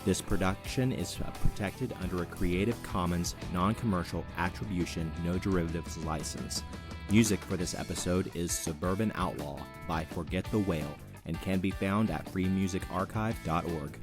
This production is protected under a Creative Commons non-commercial attribution, no derivatives license. Music for this episode is Suburban Outlaw by Forget the Whale and can be found at freemusicarchive.org.